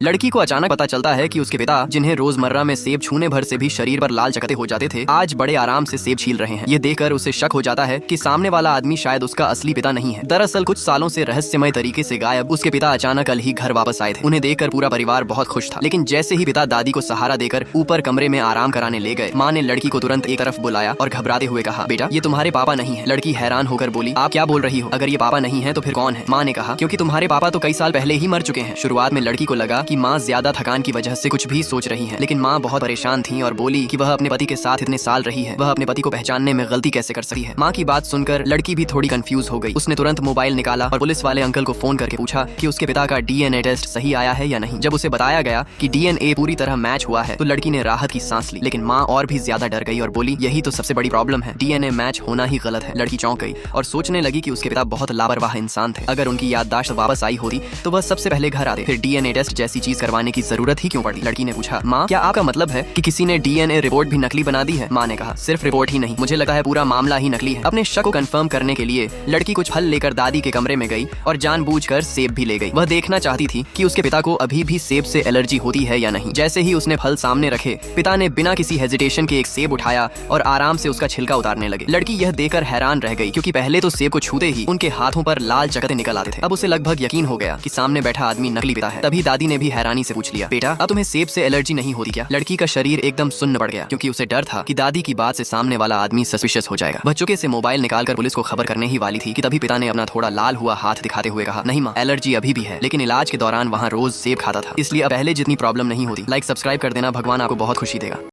लड़की को अचानक पता चलता है कि उसके पिता, जिन्हें रोजमर्रा में सेब छूने भर से भी शरीर पर लाल चकते हो जाते थे, आज बड़े आराम से सेब छील रहे हैं। ये देखकर उसे शक हो जाता है कि सामने वाला आदमी शायद उसका असली पिता नहीं है। दरअसल कुछ सालों से रहस्यमय तरीके से गायब उसके पिता अचानक कल ही घर वापस आए थे। उन्हें देखकर पूरा परिवार बहुत खुश था, लेकिन जैसे ही पिता दादी को सहारा देकर ऊपर कमरे में आराम कराने ले गए, माँ ने लड़की को तुरंत एक तरफ बुलाया और घबराते हुए कहा, बेटा ये तुम्हारे पापा नहीं है। लड़की हैरान होकर बोली, आप क्या बोल रही हो? अगर ये पापा नहीं है तो फिर कौन है? माँ ने कहा, क्योंकि तुम्हारे पापा तो कई साल पहले ही मर चुके हैं। शुरुआत में लड़की को लगा कि माँ ज्यादा थकान की वजह से कुछ भी सोच रही हैं, लेकिन माँ बहुत परेशान थी और बोली कि वह अपने पति के साथ इतने साल रही है, वह अपने पति को पहचानने में गलती कैसे कर सकती है। माँ की बात सुनकर लड़की भी थोड़ी कंफ्यूज हो गई। उसने तुरंत मोबाइल निकाला और पुलिस वाले अंकल को फोन करके पूछा कि उसके पिता का डीएनए टेस्ट सही आया है या नहीं। जब उसे बताया गया कि डीएनए पूरी तरह मैच हुआ है तो लड़की ने राहत की सांस ली, लेकिन माँ और भी ज्यादा डर गई और बोली, यही तो सबसे बड़ी प्रॉब्लम है, डीएनए मैच होना ही गलत है। लड़की चौंक गई और सोचने लगी कि उसके पिता बहुत लापरवाह इंसान थे। अगर उनकी याददाश्त वापस आई होती तो वह सबसे पहले घर आते, फिर डीएनए टेस्ट जैसी चीज करवाने की जरूरत ही क्यों पड़ी। लड़की ने पूछा, माँ क्या आपका मतलब है कि किसी ने डीएनए रिपोर्ट भी नकली बना दी है? माँ ने कहा, सिर्फ रिपोर्ट ही नहीं, मुझे लगा है पूरा मामला ही नकली है। अपने शक को कंफर्म करने के लिए लड़की कुछ फल लेकर दादी के कमरे में गई और जानबूझकर सेब भी ले गई। वह देखना चाहती थी कि उसके पिता को अभी भी सेब से एलर्जी होती है या नहीं। जैसे ही उसने फल सामने रखे, पिता ने बिना किसी हेजिटेशन के एक सेब उठाया और आराम से उसका छिलका उतारने लगे। लड़की यह देखकर हैरान रह गई, क्योंकि पहले तो सेब को छूते ही उनके हाथों पर लाल चकते निकल आते थे। अब उसे लगभग यकीन हो गया कि सामने बैठा आदमी नकली पिता है। तभी दादी ने भी हैरानी से पूछ लिया, बेटा अब तुम्हें सेब से एलर्जी नहीं होती क्या? लड़की का शरीर एकदम सुन्न पड़ गया, क्योंकि उसे डर था कि दादी की बात से सामने वाला आदमी सस्पिशियस हो जाएगा। वह चुपके से मोबाइल निकालकर पुलिस को खबर करने ही वाली थी कि तभी पिता ने अपना थोड़ा लाल हुआ हाथ दिखाते हुए कहा, नहीं माँ, एलर्जी अभी भी है, लेकिन इलाज के दौरान वहाँ रोज सेब खाता था, इसलिए अब पहले जितनी प्रॉब्लम नहीं होती। लाइक सब्सक्राइब कर देना, भगवान आपको बहुत खुशी देगा।